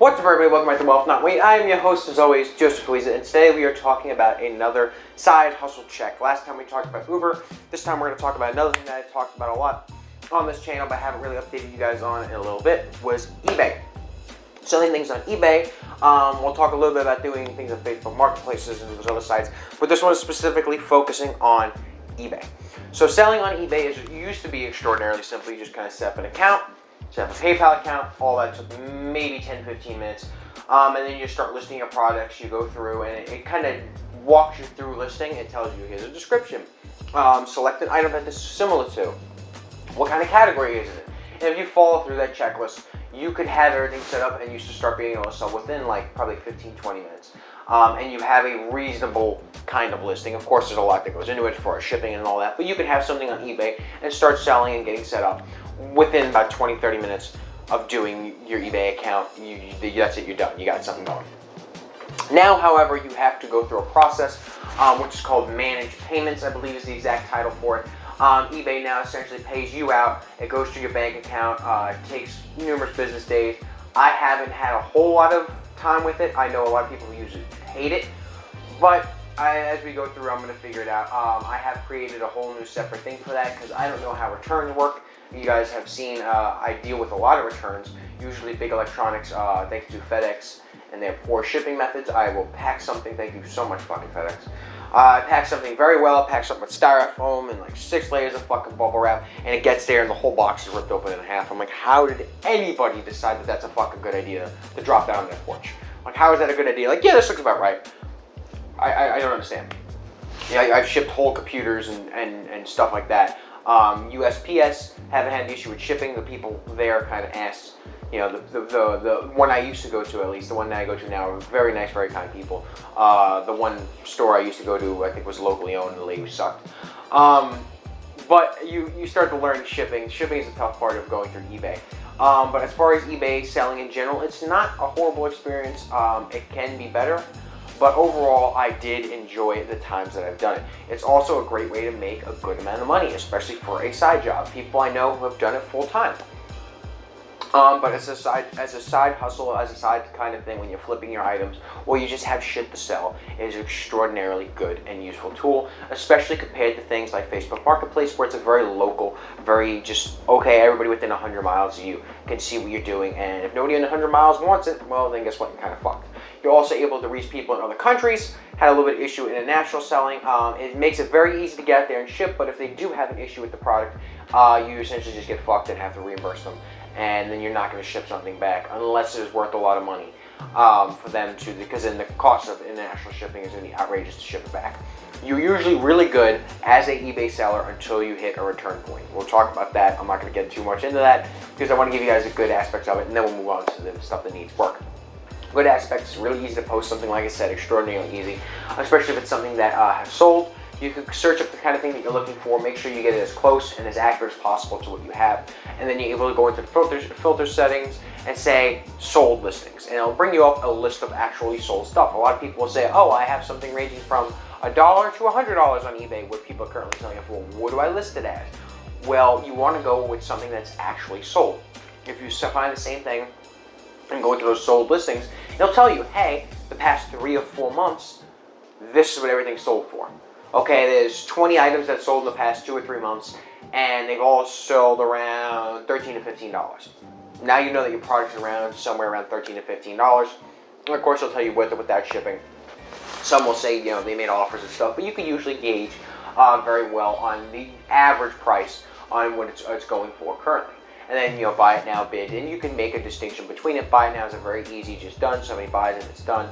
What's up, everybody? Welcome back to Wealth Not Wait. I am your host, as always, Joseph Coizza, and today we are talking about another side hustle check. Last time we talked about Uber. This time we're going to talk about another thing that I talked about a lot on this channel, but I haven't really updated you guys on in a little bit, was eBay. Selling things on eBay. We'll talk a little bit about doing things on Facebook marketplaces and those other sites, but this one is specifically focusing on eBay. So selling on eBay used to be extraordinarily simple. You just kind of set up an account, set up a PayPal account, all that took maybe 10-15 minutes. And then you start listing your products, you go through, and it kind of walks you through listing. It tells you, here's a description. Select an item that this is similar to. What kind of category is it? And if you follow through that checklist, you could have everything set up and you should start being able to sell within like probably 15-20 minutes. And you have a reasonable kind of listing. Of course, there's a lot that goes into it for shipping and all that, but you could have something on eBay and start selling and getting set up within about 20-30 minutes of doing your eBay account. That's it, you're done. You got something going. Now, however, you have to go through a process which is called managed payments, I believe is the exact title for it. eBay now essentially pays you out. It goes to your bank account. It takes numerous business days. I haven't had a whole lot of time with it. I know a lot of people who use it hate it, but as we go through, I'm going to figure it out. I have created a whole new separate thing for that because I don't know how returns work. You guys have seen I deal with a lot of returns, usually big electronics, thanks to FedEx and their poor shipping methods. I will pack something, thank you so much fucking FedEx. Pack something very well, pack something with styrofoam and like 6 layers of fucking bubble wrap, and it gets there and the whole box is ripped open in half. I'm like, how did anybody decide that that's a fucking good idea to drop that on their porch? Like, how is that a good idea? Like, yeah, this looks about right. I don't understand. Yeah, I've shipped whole computers and stuff like that. USPS haven't had an issue with shipping. The people there kind of asked, you know, the one I used to go to, at least the one that I go to now, are very nice, very kind people. The one store I used to go to, I think, was locally owned, and the lady sucked. But you start to learn shipping. Shipping is a tough part of going through eBay. But as far as eBay selling in general, it's not a horrible experience. It can be better. But overall, I did enjoy the times that I've done it. It's also a great way to make a good amount of money, especially for a side job. People I know who have done it full time. But as a side hustle, as a side kind of thing, when you're flipping your items, or you just have shit to sell, it is an extraordinarily good and useful tool, especially compared to things like Facebook Marketplace, where it's a very local, very just, okay, everybody within 100 miles of you can see what you're doing, and if nobody in 100 miles wants it, well, then guess what, you're kind of fucked. You're also able to reach people in other countries. Had a little bit of issue in international selling. It makes it very easy to get out there and ship, but if they do have an issue with the product, you essentially just get fucked and have to reimburse them. And then you're not going to ship something back unless it's worth a lot of money for them to, because then the cost of international shipping is going to be outrageous to ship it back. You're usually really good as an eBay seller until you hit a return point. We'll talk about that. I'm not going to get too much into that because I want to give you guys the good aspects of it, and then we'll move on to the stuff that needs work. Good aspects, it's really easy to post something, like I said, extraordinarily easy, especially if it's something that has sold. You can search up the kind of thing that you're looking for, make sure you get it as close and as accurate as possible to what you have, and then you're able to go into filter settings and say sold listings, and it'll bring you up a list of actually sold stuff. A lot of people will say, oh, I have something ranging from $1 to $100 on eBay, what people are currently selling it for. What do I list it as? Well, you want to go with something that's actually sold. If you find the same thing and go into those sold listings, it'll tell you, hey, the past 3 or 4 months, this is what everything's sold for. Okay, there's 20 items that sold in the past 2 or 3 months, and they've all sold around $13 to $15. Now you know that your product's around somewhere around $13 to $15. And of course, they'll tell you with or without shipping. Some will say, you know, they made offers and stuff, but you can usually gauge very well on the average price on what it's going for currently. And then, you know, buy it now, bid, and you can make a distinction between it. Buy it now is a very easy, just done. Somebody buys it, it's done.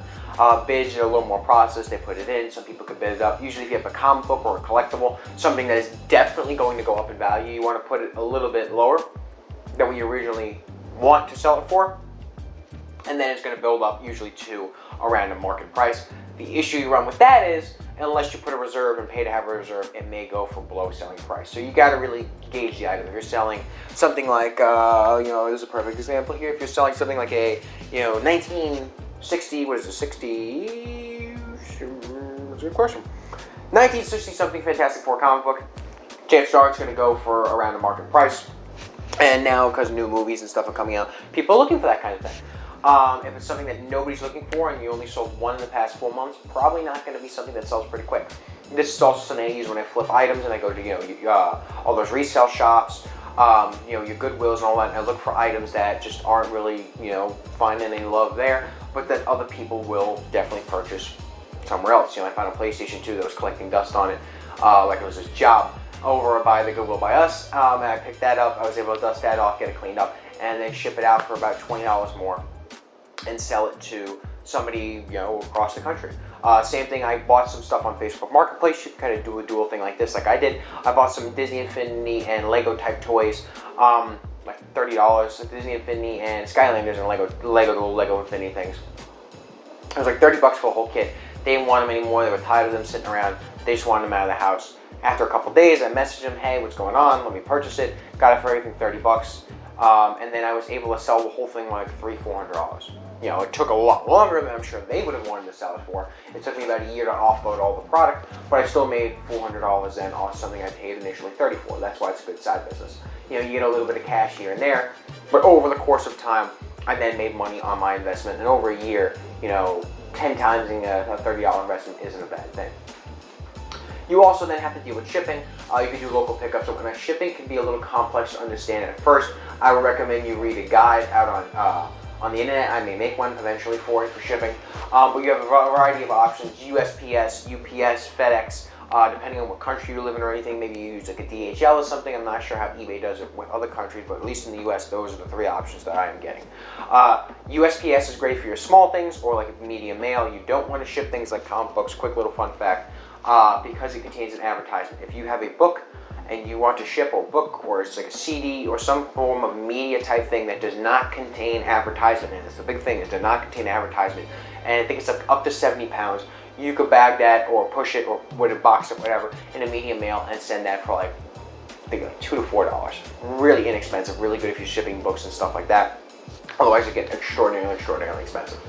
Bids are a little more processed. They put it in. Some people could bid it up. Usually if you have a comic book or a collectible, something that is definitely going to go up in value, you want to put it a little bit lower than what you originally want to sell it for. And then it's going to build up usually to around a market price. The issue you run with that is, unless you put a reserve and pay to have a reserve, it may go for below selling price. So you got to really gauge the item. If you're selling something like, you know, this is a perfect example here. If you're selling something like a, you know, 1960, what is it, 60, what's a good question? 1960 something Fantastic Four comic book, chances are it's going to go for around the market price. And now, because new movies and stuff are coming out, people are looking for that kind of thing. If it's something that nobody's looking for and you only sold one in the past 4 months, probably not going to be something that sells pretty quick. This is also something I use when I flip items and I go to all those resale shops, your Goodwills and all that, and I look for items that just aren't really finding any love there, but that other people will definitely purchase somewhere else. I found a PlayStation 2 that was collecting dust on it, like it was this job over by the Goodwill by us, and I picked that up. I was able to dust that off, get it cleaned up, and then ship it out for about $20 more and sell it to somebody across the country. Same thing, I bought some stuff on Facebook Marketplace. You can kind of do a dual thing like this, like I did. I bought some Disney Infinity and Lego type toys, like $30. Disney Infinity and Skylanders and Lego Infinity things. It was like $30 for the whole kit. They didn't want them anymore. They were tired of them sitting around. They just wanted them out of the house. After a couple days, I messaged them, hey, what's going on? Let me purchase it. Got it for everything $30. And then I was able to sell the whole thing like $300-400. It took a lot longer than I'm sure they would have wanted to sell it for. It took me about a year to offload all the product, but I still made $400 then off something I paid initially $30 for. That's why it's a good side business. You get a little bit of cash here and there, but over the course of time, I then made money on my investment, and over a year, 10 times a $30 investment isn't a bad thing. You also then have to deal with shipping. You can do local pickups, and shipping can be a little complex to understand at first. I would recommend you read a guide out on the internet. I may make one eventually for shipping. But you have a variety of options: USPS, UPS, FedEx. Depending on what country you live in or anything, maybe you use like a DHL or something. I'm not sure how eBay does it with other countries, but at least in the US, those are the 3 options that I am getting. USPS is great for your small things or like a medium mail. You don't want to ship things like comic books. Quick little fun fact, because it contains an advertisement. If you have a book and you want to ship a book, or it's like a CD or some form of media type thing that does not contain advertisement, and it's the big thing, it does not contain advertisement, and I think it's up to 70 pounds, you could bag that or push it or with a box or whatever in a medium mail and send that for like, I think like $2 to $4. Really inexpensive, really good if you're shipping books and stuff like that. Otherwise it gets extraordinarily expensive,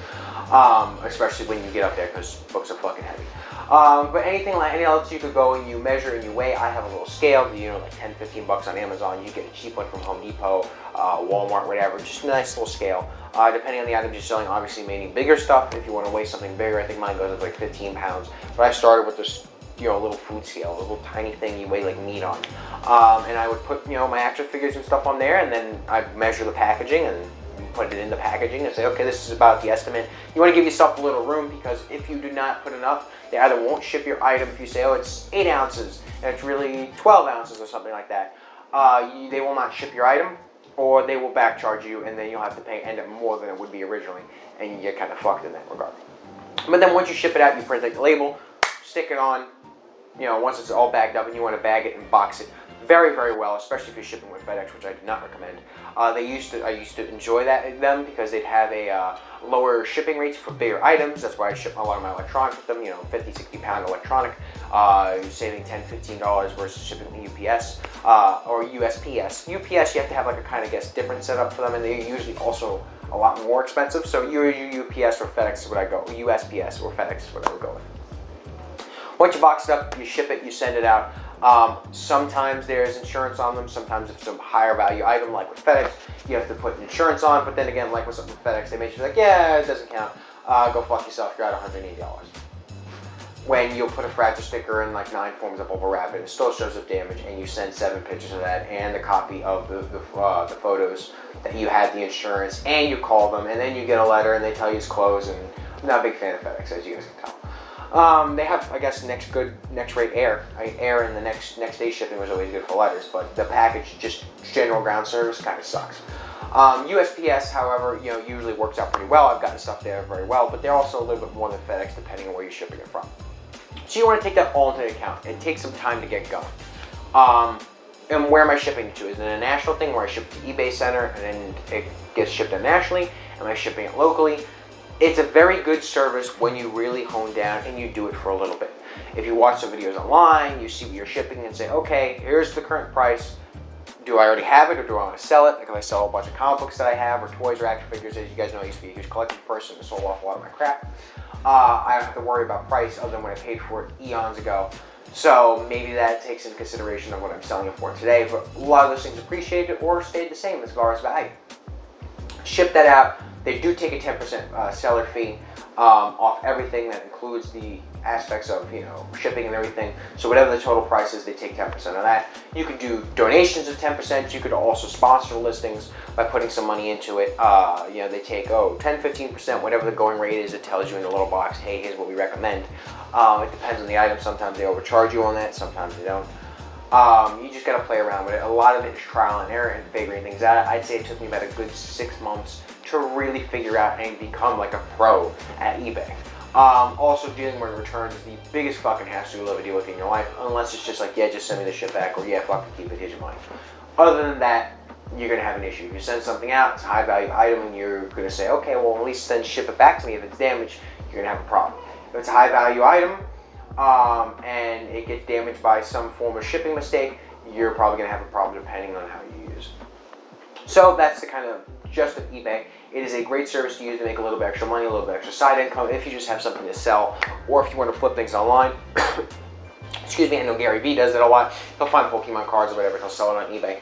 especially when you get up there because books are fucking heavy. But anything else you could go and you measure and you weigh. I have a little scale, like $10-15 on Amazon. You get a cheap one from Home Depot, Walmart, whatever. Just a nice little scale. Depending on the items you're selling, obviously maybe bigger stuff. If you want to weigh something bigger, I think mine goes up to like 15 pounds. But I started with this, little food scale, a little tiny thing you weigh like meat on. And I would put, my action figures and stuff on there, and then I'd measure the packaging and put it in the packaging and say, okay, this is about the estimate. You want to give yourself a little room, because if you do not put enough, they either won't ship your item. If you say, oh, it's 8 ounces and it's really 12 ounces or something like that, they will not ship your item, or they will back charge you, and then you'll have to end up more than it would be originally, and you get kind of fucked in that regard. But then once you ship it out, you print the label, stick it on, once it's all bagged up, and you want to bag it and box it very, very well, especially if you're shipping with FedEx, which I do not recommend. I used to enjoy them because they'd have a lower shipping rates for bigger items. That's why I ship a lot of my electronics with them, 50, 60 pound electronic, saving $10, $15 versus shipping to UPS or USPS. UPS, you have to have like a different setup for them, and they're usually also a lot more expensive. So your UPS or FedEx is what I go, USPS or FedEx is what I would go with. Once you box it up, you ship it, you send it out. Sometimes there's insurance on them. Sometimes if it's a higher value item, like with FedEx, you have to put insurance on. But then again, like with something with FedEx, they make sure like, yeah, it doesn't count. Go fuck yourself. You're at $180. When you'll put a fragile sticker in like 9 forms of bubble wrap, it still shows up damage, and you send 7 pictures of that and a copy of the photos that you had the insurance, and you call them, and then you get a letter and they tell you it's closed. And I'm not a big fan of FedEx, as you guys can tell. They have, I guess, next rate air. Air and the next day shipping was always good for letters, but the package, just general ground service, kind of sucks. USPS, however, usually works out pretty well. I've gotten stuff there very well, but they're also a little bit more than FedEx depending on where you're shipping it from. So you want to take that all into account. It takes some time to get going. And where am I shipping to? Is it a national thing where I ship to eBay Center and then it gets shipped nationally? Am I shipping it locally? It's a very good service when you really hone down and you do it for a little bit. If you watch some videos online, you see what you're shipping and say, okay, here's the current price. Do I already have it, or do I want to sell it? Like if I sell a bunch of comic books that I have, or toys or action figures. As you guys know, I used to be a huge collecting person and sold off a lot of my crap. I don't have to worry about price other than when I paid for it eons ago. So maybe that takes into consideration of what I'm selling it for today. But a lot of those things appreciated or stayed the same as far as value. Ship that out. They do take a 10% seller fee off everything. That includes the aspects of, you know, shipping and everything. So whatever the total price is, they take 10% of that. You could do donations of 10%. You could also sponsor listings by putting some money into it. You know, they take 10-15%, whatever the going rate is. It tells you in a little box, hey, here's what we recommend. It depends on the item. Sometimes they overcharge you on that, sometimes they don't. You just got to play around with it. A lot of it is trial and error and figuring things out. I'd say it took me about a good 6 months to really figure out and become like a pro at eBay. Also, dealing with returns is the biggest fucking hassle you'll ever deal with in your life, unless it's just like, yeah, just send me the shit back, or yeah, fuck it, keep it, here's your money. Other than that, you're going to have an issue. If you send something out, it's a high value item, and you're going to say, okay, well, at least then ship it back to me. If it's damaged, you're going to have a problem. If it's a high value item, and it gets damaged by some form of shipping mistake, you're probably going to have a problem depending on how you use it. So that's the kind of gist of eBay. It is a great service to use to make a little bit extra money, a little bit extra side income if you just have something to sell, or if you want to flip things online. Excuse me, I know Gary Vee does it a lot. He'll find Pokemon cards or whatever, he'll sell it on eBay.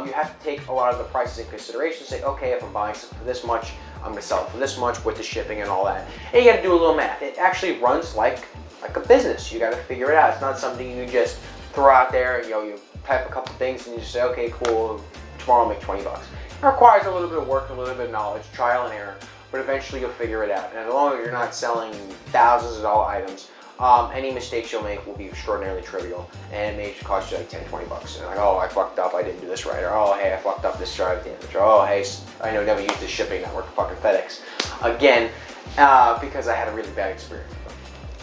You have to take a lot of the prices in consideration. Say, okay, if I'm buying something for this much, I'm going to sell it for this much with the shipping and all that. And you got to do a little math. It actually runs like a business. You got to figure it out. It's not something you just throw out there. You know, you type a couple things and you just say, okay, cool, tomorrow I'll make 20 bucks. It requires a little bit of work, a little bit of knowledge, trial and error, but eventually you'll figure it out. And as long as you're not selling thousands of dollar items, any mistakes you'll make will be extraordinarily trivial, and it may just cost you like 10, 20 bucks. And like, oh, I fucked up, I didn't do this right, or oh, hey, I fucked up this drive damage, or oh, hey, I never used this shipping network, fucking FedEx, again, because I had a really bad experience.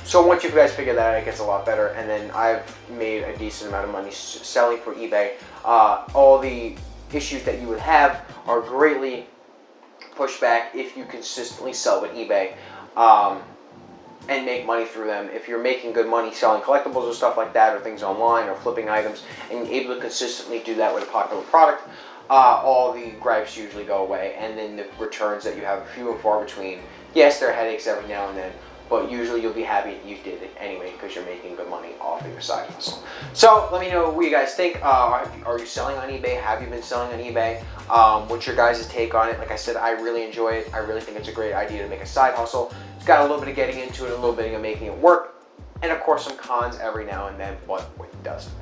So once you guys figure that out, it gets a lot better, and then I've made a decent amount of money selling for eBay. All the issues that you would have are greatly pushed back if you consistently sell with eBay and make money through them. If you're making good money selling collectibles or stuff like that, or things online, or flipping items, and you're able to consistently do that with a popular product, all the gripes usually go away, and then the returns that you have few and far between. Yes, there are headaches every now and then, but usually you'll be happy that you did it anyway because you're making good money off of your side hustle. So let me know what you guys think. Are you selling on eBay? Have you been selling on eBay? What's your guys' take on it? Like I said, I really enjoy it. I really think it's a great idea to make a side hustle. It's got a little bit of getting into it, a little bit of making it work, and of course some cons every now and then, but it doesn't.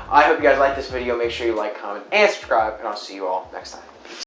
I hope you guys like this video. Make sure you like, comment, and subscribe, and I'll see you all next time.